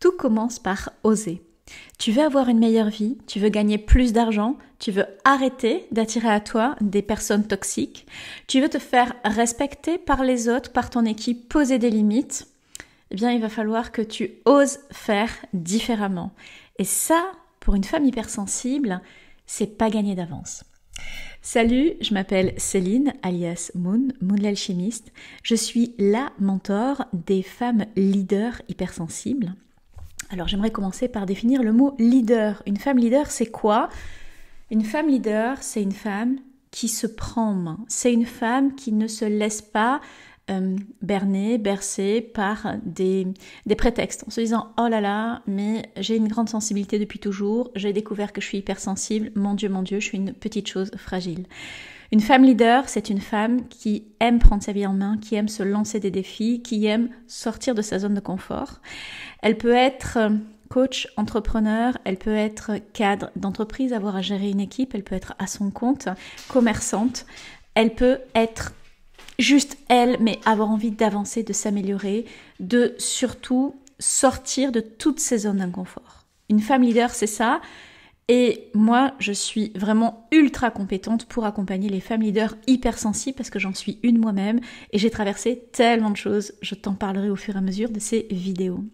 Tout commence par oser. Tu veux avoir une meilleure vie, tu veux gagner plus d'argent, tu veux arrêter d'attirer à toi des personnes toxiques, tu veux te faire respecter par les autres, par ton équipe, poser des limites, eh bien il va falloir que tu oses faire différemment. Et ça, pour une femme hypersensible, c'est pas gagné d'avance. Salut, je m'appelle Céline, alias Moon l'alchimiste. Je suis la mentor des femmes leaders hypersensibles. Alors j'aimerais commencer par définir le mot leader. Une femme leader, c'est quoi? Une femme leader, c'est une femme qui se prend en main. C'est une femme qui ne se laisse pas bercer par des prétextes en se disant « Oh là là, mais j'ai une grande sensibilité depuis toujours, j'ai découvert que je suis hypersensible, mon Dieu, je suis une petite chose fragile. » Une femme leader, c'est une femme qui aime prendre sa vie en main, qui aime se lancer des défis, qui aime sortir de sa zone de confort. Elle peut être coach, entrepreneur, elle peut être cadre d'entreprise, avoir à gérer une équipe, elle peut être à son compte, commerçante, elle peut être juste elle, mais avoir envie d'avancer, de s'améliorer, de surtout sortir de toutes ces zones d'inconfort. Une femme leader, c'est ça. Et moi, je suis vraiment ultra compétente pour accompagner les femmes leaders hypersensibles parce que j'en suis une moi-même et j'ai traversé tellement de choses. Je t'en parlerai au fur et à mesure de ces vidéos.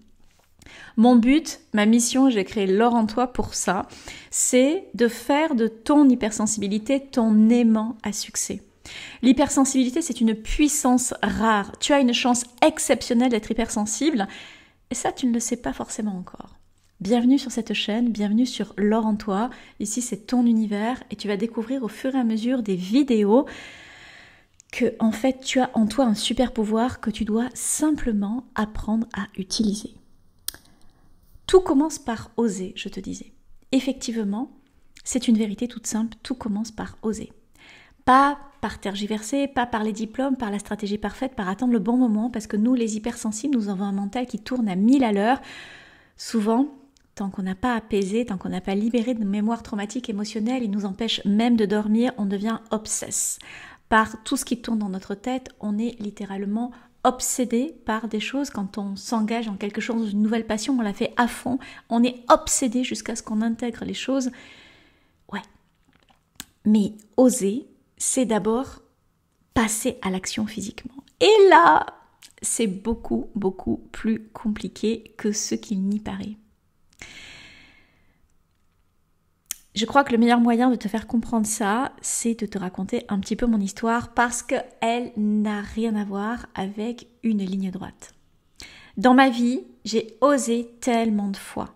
Mon but, ma mission, j'ai créé L'Or en toi pour ça, c'est de faire de ton hypersensibilité ton aimant à succès. L'hypersensibilité, c'est une puissance rare. Tu as une chance exceptionnelle d'être hypersensible et ça, tu ne le sais pas forcément encore. Bienvenue sur cette chaîne, bienvenue sur L'Or en toi. Ici, c'est ton univers et tu vas découvrir au fur et à mesure des vidéos que, en fait, tu as en toi un super pouvoir que tu dois simplement apprendre à utiliser. Tout commence par oser, je te disais. Effectivement, c'est une vérité toute simple, tout commence par oser. Pas par tergiverser, pas par les diplômes, par la stratégie parfaite, par attendre le bon moment, parce que nous, les hypersensibles, nous avons un mental qui tourne à 1000 à l'heure. Souvent, tant qu'on n'a pas apaisé, tant qu'on n'a pas libéré de mémoires traumatiques émotionnelles, il nous empêche même de dormir, on devient obsesse. Par tout ce qui tourne dans notre tête, on est littéralement obsédé par des choses. Quand on s'engage en quelque chose, une nouvelle passion, on la fait à fond, on est obsédé jusqu'à ce qu'on intègre les choses. Ouais. Mais oser, c'est d'abord passer à l'action physiquement. Et là, c'est beaucoup plus compliqué que ce qu'il n'y paraît. Je crois que le meilleur moyen de te faire comprendre ça, c'est de te raconter un petit peu mon histoire parce qu'elle n'a rien à voir avec une ligne droite. Dans ma vie, j'ai osé tellement de fois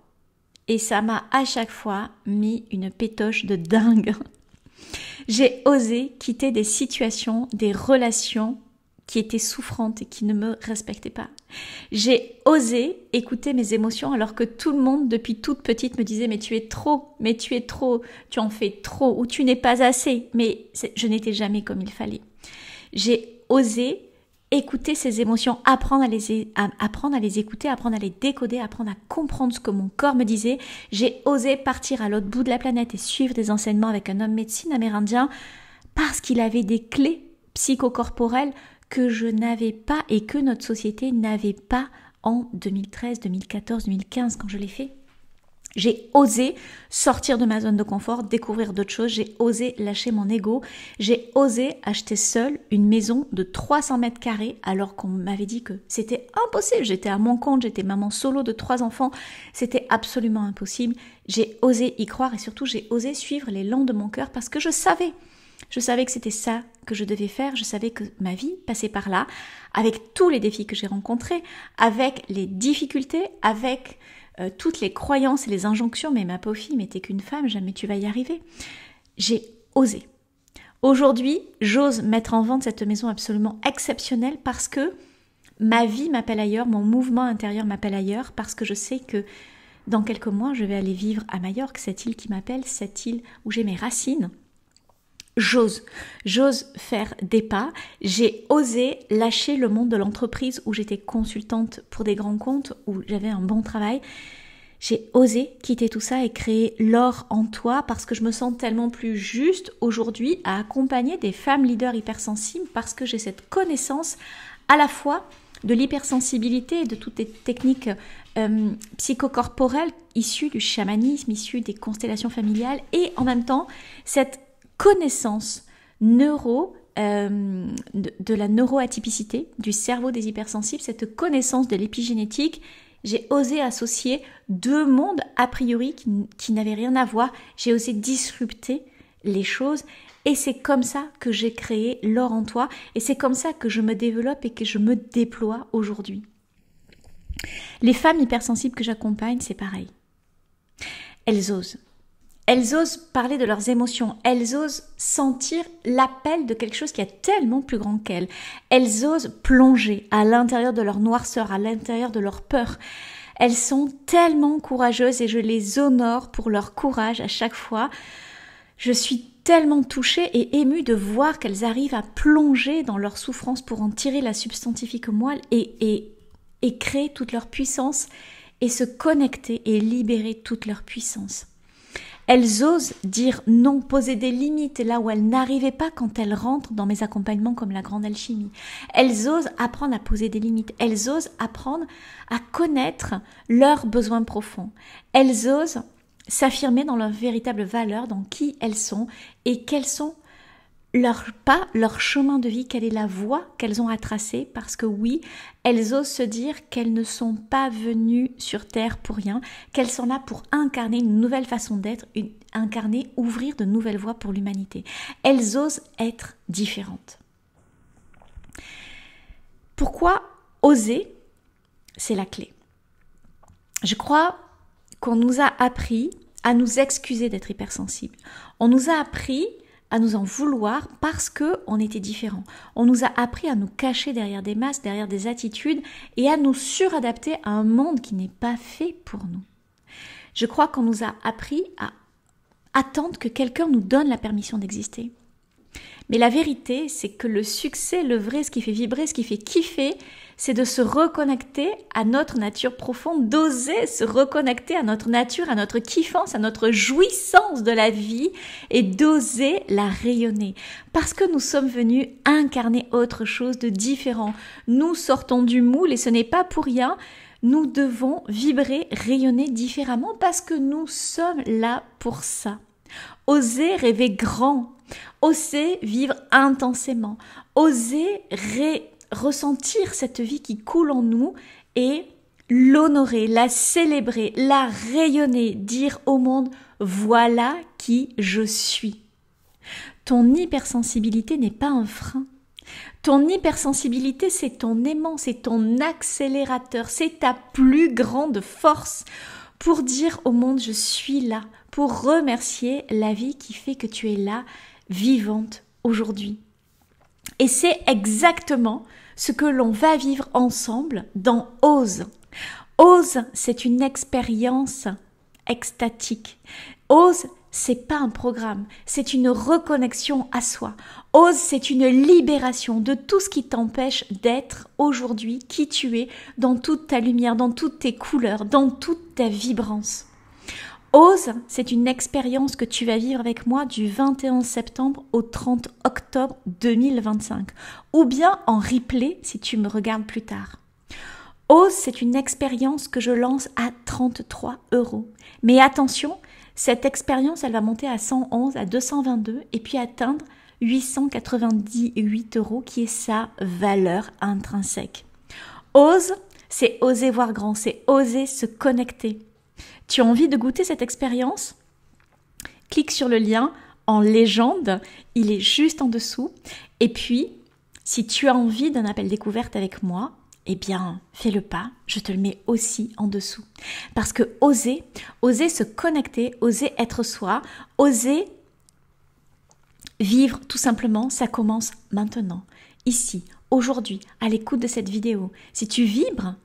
et ça m'a à chaque fois mis une pétoche de dingue. J'ai osé quitter des situations, des relations qui étaient souffrantes et qui ne me respectaient pas. J'ai osé écouter mes émotions alors que tout le monde depuis toute petite me disait « mais tu es trop, tu en fais trop ou tu n'es pas assez ». Mais je n'étais jamais comme il fallait. J'ai osé écouter ces émotions, apprendre à les écouter, apprendre à les décoder, apprendre à comprendre ce que mon corps me disait. J'ai osé partir à l'autre bout de la planète et suivre des enseignements avec un homme médecine amérindien parce qu'il avait des clés psychocorporelles que je n'avais pas et que notre société n'avait pas en 2013, 2014, 2015 quand je l'ai fait. J'ai osé sortir de ma zone de confort, découvrir d'autres choses, j'ai osé lâcher mon ego, j'ai osé acheter seule une maison de 300 mètres carrés alors qu'on m'avait dit que c'était impossible. J'étais à mon compte, j'étais maman solo de 3 enfants, c'était absolument impossible. J'ai osé y croire et surtout j'ai osé suivre l'élan de mon cœur parce que je savais que c'était ça que je devais faire, je savais que ma vie passait par là, avec tous les défis que j'ai rencontrés, avec les difficultés, avec toutes les croyances et les injonctions, mais ma pauvre fille, mais t'es qu'une femme, jamais tu vas y arriver. J'ai osé. Aujourd'hui, j'ose mettre en vente cette maison absolument exceptionnelle parce que ma vie m'appelle ailleurs, mon mouvement intérieur m'appelle ailleurs, parce que je sais que dans quelques mois, je vais aller vivre à Majorque, cette île qui m'appelle, cette île où j'ai mes racines. J'ose faire des pas, j'ai osé lâcher le monde de l'entreprise où j'étais consultante pour des grands comptes, où j'avais un bon travail. J'ai osé quitter tout ça et créer L'Or en toi parce que je me sens tellement plus juste aujourd'hui à accompagner des femmes leaders hypersensibles parce que j'ai cette connaissance à la fois de l'hypersensibilité et de toutes les techniques psychocorporelle issue du chamanisme, issue des constellations familiales, et en même temps cette connaissance de la neuroatypicité du cerveau des hypersensibles, cette connaissance de l'épigénétique. J'ai osé associer deux mondes a priori qui n'avaient rien à voir. J'ai osé disrupter les choses et c'est comme ça que j'ai créé l'or en toi et c'est comme ça que je me développe et que je me déploie aujourd'hui. Les femmes hypersensibles que j'accompagne, c'est pareil. Elles osent. Elles osent parler de leurs émotions. Elles osent sentir l'appel de quelque chose qui est tellement plus grand qu'elles. Elles osent plonger à l'intérieur de leur noirceur, à l'intérieur de leur peur. Elles sont tellement courageuses et je les honore pour leur courage à chaque fois. Je suis tellement touchée et émue de voir qu'elles arrivent à plonger dans leur souffrance pour en tirer la substantifique moelle et créer toute leur puissance et se connecter et libérer toute leur puissance. Elles osent dire non, poser des limites là où elles n'arrivaient pas quand elles rentrent dans mes accompagnements comme la grande alchimie. Elles osent apprendre à poser des limites. Elles osent apprendre à connaître leurs besoins profonds. Elles osent s'affirmer dans leurs véritables valeurs, dans qui elles sont et quels sont leurs pas, leur chemin de vie, quelle est la voie qu'elles ont à tracer, parce que oui, elles osent se dire qu'elles ne sont pas venues sur Terre pour rien, qu'elles sont là pour incarner une nouvelle façon d'être, incarner, ouvrir de nouvelles voies pour l'humanité. Elles osent être différentes. Pourquoi oser? C'est la clé. Je crois qu'on nous a appris à nous excuser d'être hypersensibles. On nous a appris à nous en vouloir parce qu'on était différents. On nous a appris à nous cacher derrière des masques, derrière des attitudes et à nous suradapter à un monde qui n'est pas fait pour nous. Je crois qu'on nous a appris à attendre que quelqu'un nous donne la permission d'exister. Mais la vérité, c'est que le succès, le vrai, ce qui fait vibrer, ce qui fait kiffer, c'est de se reconnecter à notre nature profonde, d'oser se reconnecter à notre nature, à notre kiffance, à notre jouissance de la vie et d'oser la rayonner. Parce que nous sommes venus incarner autre chose de différent. Nous sortons du moule et ce n'est pas pour rien. Nous devons vibrer, rayonner différemment parce que nous sommes là pour ça. Oser rêver grand, oser vivre intensément, oser ressentir cette vie qui coule en nous et l'honorer, la célébrer, la rayonner, dire au monde « voilà qui je suis ». Ton hypersensibilité n'est pas un frein. Ton hypersensibilité, c'est ton aimant, c'est ton accélérateur, c'est ta plus grande force pour dire au monde « je suis là », pour remercier la vie qui fait que tu es là, vivante aujourd'hui. Et c'est exactement ce que l'on va vivre ensemble dans Ose. Ose, c'est une expérience extatique. Ose, c'est pas un programme, c'est une reconnexion à soi. Ose, c'est une libération de tout ce qui t'empêche d'être aujourd'hui qui tu es, dans toute ta lumière, dans toutes tes couleurs, dans toute ta vibrance. Ose, c'est une expérience que tu vas vivre avec moi du 21 septembre au 30 octobre 2025, ou bien en replay si tu me regardes plus tard. Ose, c'est une expérience que je lance à 33 €. Mais attention, cette expérience, elle va monter à 111, à 222 et puis atteindre 898 € qui est sa valeur intrinsèque. Ose, c'est oser voir grand, c'est oser se connecter. Tu as envie de goûter cette expérience? Clique sur le lien en légende, il est juste en dessous. Et puis, si tu as envie d'un appel découverte avec moi, eh bien, fais le pas, je te le mets aussi en dessous. Parce que oser se connecter, oser être soi, oser vivre tout simplement, ça commence maintenant, ici, aujourd'hui, à l'écoute de cette vidéo. Si tu vibres,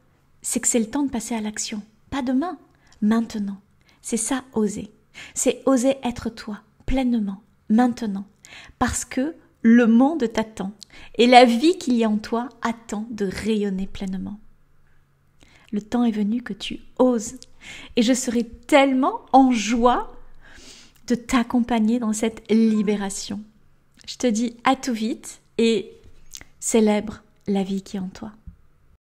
c'est que c'est le temps de passer à l'action, pas demain. Maintenant, c'est ça oser. C'est oser être toi, pleinement, maintenant. Parce que le monde t'attend et la vie qu'il y a en toi attend de rayonner pleinement. Le temps est venu que tu oses. Et je serai tellement en joie de t'accompagner dans cette libération. Je te dis à tout vite et célèbre la vie qui est en toi.